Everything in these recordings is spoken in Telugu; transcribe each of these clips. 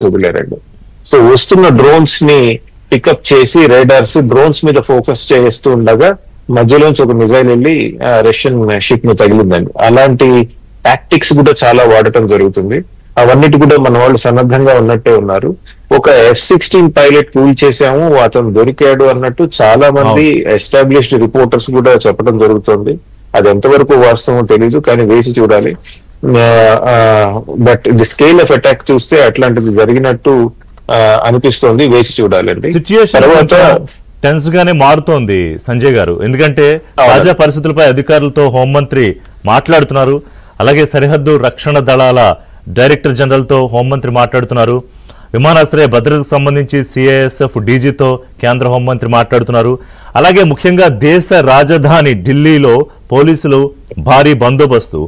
వదిలేరండి. సో వస్తున్న డ్రోన్స్ ని పికప్ చేసి రేడార్స్ డ్రోన్స్ మీద ఫోకస్ చేస్తూ ఉండగా మధ్యలోంచి ఒక మిజైల్ వెళ్ళి రష్యన్ షిప్ ను తగిలిందండి. అలాంటి టాక్టిక్స్ కూడా చాలా వాడటం జరుగుతుంది. అవన్నిటి కూడా మన వాళ్ళు సన్నద్ధంగా ఉన్నట్టే ఉన్నారు. ఒక F-16 పైలట్ కూల్ చేశాము, అతను దొరికాడు అన్నట్టు చాలా మంది ఎస్టాబ్లిష్డ్ రిపోర్టర్స్ కూడా చెప్పడం జరుగుతుంది. అది ఎంతవరకు వాస్తవం తెలీదు, కానీ వేసి చూడాలి. But the scale of attack చూస్తే అట్లాంటిది జరిగినట్టు అనిపిస్తోంది, వేసి చూడాలండి. తర్వాత టెన్స్ గానే మారుతోంది సంజయ్ గారు, ఎందుకంటే తాజా పరిస్థితులపై అధికారులతో హోంమంత్రి మాట్లాడుతున్నారు. అలాగే సరిహద్దు రక్షణ దళాల డైరెక్టర్ జనరల్ తో హోంమంత్రి మాట్లాడుతున్నారు. విమానాశ్రయ భద్రతకు సంబంధించి CISF డీజీతో కేంద్ర హోంమంత్రి మాట్లాడుతున్నారు. అలాగే ముఖ్యంగా దేశ రాజధాని ఢిల్లీలో పోలీసులు భారీ బందోబస్తు,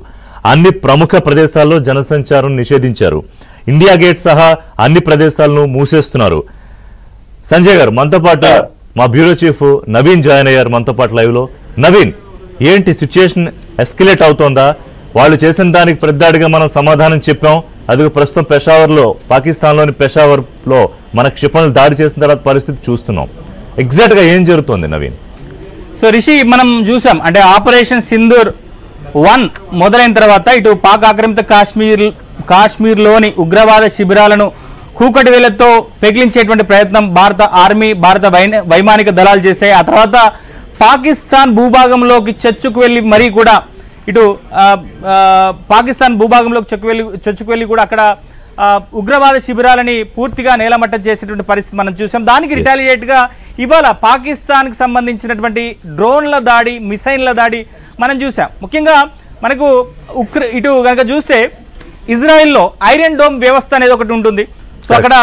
అన్ని ప్రముఖ ప్రదేశాల్లో జనసంచారం నిషేధించారు. ఇండియా గేట్ సహా అన్ని ప్రదేశాలను మూసేస్తున్నారు. సంజయ్ గారు మనతో పాటు మా బ్యూరో చీఫ్ నవీన్ జాయిన్ అయ్యారు మనతో పాటు లైవ్ లో. నవీన్, ఏంటి సిచ్యుయేషన్ ఎస్కలేట్ అవుతోందా? వాళ్ళు చేసిన దానికి ప్రతిదాడిగా మనం సమాధానం చెప్పాం. అది ప్రస్తుతం పెషావర్ లో, పాకిస్తాన్ లోని పెషావర్ లో మన క్షిపణులు దాడి చేసిన తర్వాత పరిస్థితి చూస్తున్నాం. ఎగ్జాక్ట్ గా ఏం జరుగుతోంది నవీన్? సో రిషి, మనం చూసాం అంటే ఆపరేషన్ సింధూర్ 1 మొదలైన తర్వాత ఇటు పాక్ ఆక్రమిత కాశ్మీర్లోని ఉగ్రవాద శిబిరాలను కూకటి వేలతో పెకిలించేటువంటి ప్రయత్నం భారత ఆర్మీ, భారత వైమానిక దళాలు చేశాయి. ఆ తర్వాత పాకిస్తాన్ భూభాగంలోకి చొచ్చుకు వెళ్ళి మరీ కూడా ఇటు పాకిస్తాన్ భూభాగంలోకి చొచ్చుకు వెళ్ళి కూడా అక్కడ ఉగ్రవాద శిబిరాలని పూర్తిగా నేలమట్టం చేసేటువంటి పరిస్థితి మనం చూసాం. దానికి రిటాలియేట్ గా ఇవాళ పాకిస్తాన్కి సంబంధించినటువంటి డ్రోన్ల దాడి, మిసైన్ల దాడి మనం చూసాం. ముఖ్యంగా మనకు ఇటు కనుక చూస్తే ఇజ్రాయెల్లో ఐరన్ డోమ్ వ్యవస్థ అనేది ఒకటి ఉంటుంది. సో అక్కడ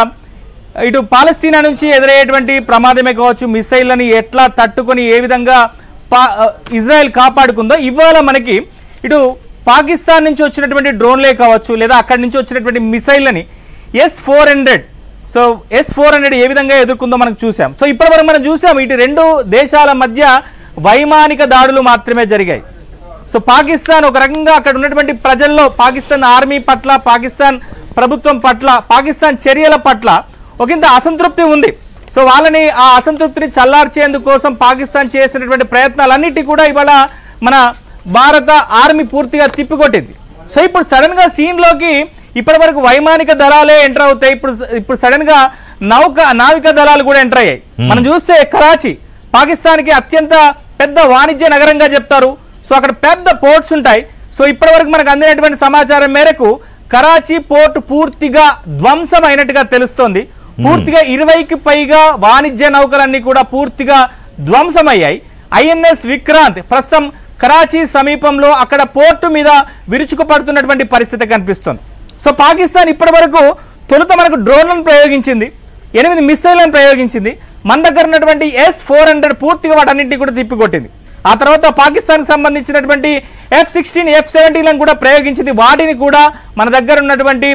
ఇటు పాలస్తీనా నుంచి ఎదురయ్యేటువంటి ప్రమాదమే కావచ్చు, మిసైల్ని ఎట్లా తట్టుకొని ఏ విధంగా ఇజ్రాయెల్ కాపాడుకుందో, ఇవాళ మనకి ఇటు పాకిస్తాన్ నుంచి వచ్చినటువంటి డ్రోన్లే కావచ్చు, లేదా అక్కడి నుంచి వచ్చినటువంటి మిసైల్ని S-400 సో S-400 ఏ విధంగా ఎదుర్కొందో మనకు చూసాం. సో ఇప్పటివరకు మనం చూసాం ఇటు రెండు దేశాల మధ్య వైమానిక దాడులు మాత్రమే జరిగాయి. సో పాకిస్తాన్ ఒక రకంగా అక్కడ ఉన్నటువంటి ప్రజల్లో పాకిస్తాన్ ఆర్మీ పట్ల, పాకిస్తాన్ ప్రభుత్వం పట్ల, పాకిస్తాన్ చర్యల పట్ల ఒకంత అసంతృప్తి ఉంది. సో వాళ్ళని ఆ అసంతృప్తిని చల్లార్చేందుకోసం పాకిస్తాన్ చేసినటువంటి ప్రయత్నాలన్నిటి కూడా ఇవాళ మన భారత ఆర్మీ పూర్తిగా తిప్పికొట్టింది. సో ఇప్పుడు సడన్ గా సీన్ లోకి ఇప్పటి వరకు వైమానిక దళాలే ఎంటర్ అవుతాయి. ఇప్పుడు సడన్ గా నావిక దళాలు కూడా ఎంటర్ అయ్యాయి. మనం చూస్తే కరాచీ పాకిస్తాన్ కి అత్యంత పెద్ద వాణిజ్య నగరంగా చెప్తారు. సో అక్కడ పెద్ద పోర్ట్స్ ఉంటాయి. సో ఇప్పటి వరకు మనకు అందినటువంటి సమాచారం మేరకు కరాచీ పోర్ట్ పూర్తిగా ధ్వంసం అయినట్టుగా తెలుస్తోంది. పూర్తిగా 20కి పైగా వాణిజ్య నౌకలన్నీ కూడా పూర్తిగా ధ్వంసమయ్యాయి. INS విక్రాంత్ ప్రస్తుతం కరాచీ సమీపంలో అక్కడ పోర్టు మీద విరుచుకుపడుతున్నటువంటి పరిస్థితి కనిపిస్తుంది. సో పాకిస్తాన్ ఇప్పటి వరకు తొలుత మనకు డ్రోన్లను ప్రయోగించింది, 8 మిసైళ్లను ప్రయోగించింది. మన దగ్గర ఉన్నటువంటి S-400 పూర్తిగా వాటన్నింటినీ కూడా తిప్పికొట్టింది. ఆ తర్వాత పాకిస్తాన్కి సంబంధించినటువంటి F-16, F-17లను కూడా ప్రయోగించింది. వాటిని కూడా మన దగ్గర ఉన్నటువంటి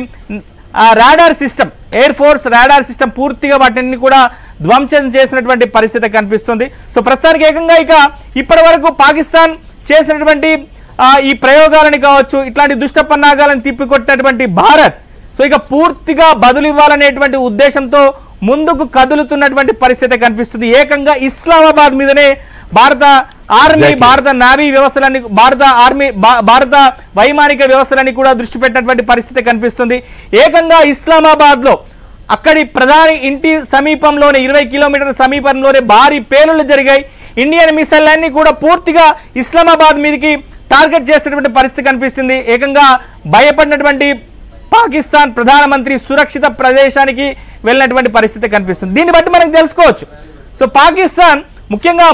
radar system, air force radar system పూర్తిగా వాటిని కూడా ధ్వంసం చేసినటువంటి పరిస్థితి కనిపిస్తుంది. సో ప్రస్తుతానికి ఏకంగా ఇక ఇప్పటి వరకు పాకిస్తాన్ చేసినటువంటి ఈ ప్రయోగాలని కావచ్చు, ఇట్లాంటి దుష్టపన్నాగాలను తిప్పికొట్టినటువంటి భారత్ సో ఇక పూర్తిగా బదులు ఇవ్వాలనేటువంటి ఉద్దేశంతో ముందుకు కదులుతున్నటువంటి పరిస్థితి కనిపిస్తుంది. ఏకంగా ఇస్లామాబాద్ మీదనే భారత ఆర్మీ, భారత నావీ వ్యవస్థలన్నీ, భారత వైమానిక వ్యవస్థలన్నీ కూడా దృష్టి పెట్టినటువంటి పరిస్థితి కనిపిస్తుంది. ఏకంగా ఇస్లామాబాద్ లో అక్కడి ప్రధాని ఇంటి సమీపంలోనే 20 కిలోమీటర్ల సమీపంలోనే భారీ పేలుళ్లు జరిగాయి. ఇండియన్ మిసైల్లన్నీ కూడా పూర్తిగా ఇస్లామాబాద్ మీదకి టార్గెట్ చేసినటువంటి పరిస్థితి కనిపిస్తుంది. ఏకంగా భయపడినటువంటి పాకిస్తాన్ ప్రధానమంత్రి సురక్షిత ప్రదేశానికి వెళ్ళినటువంటి పరిస్థితి కనిపిస్తుంది. దీన్ని బట్టి మనకు తెలుసుకోవచ్చు. సో పాకిస్తాన్ ముఖ్యంగా